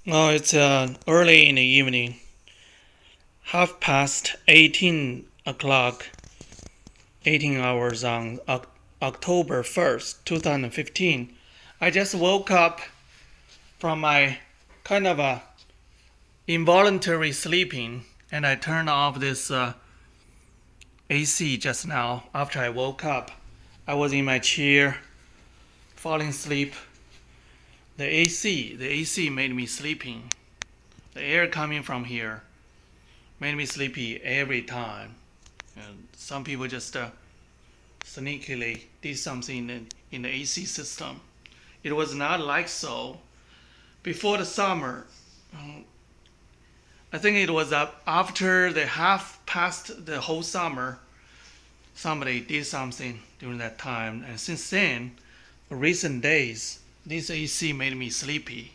Oh, it's early in the evening, half past 18 o'clock, 18 hours on October 1st, 2015. I just woke up from my kind of a involuntary sleeping and I turned off this AC just now after I woke up. I was in my chair, falling asleep. The AC made me sleeping. The air coming from here made me sleepy every time. And some people just sneakily did something in the AC system. It was not like so before the summer. I think it was after the half past the whole summer. Somebody did something during that time, and since then, recent days, this AC made me sleepy.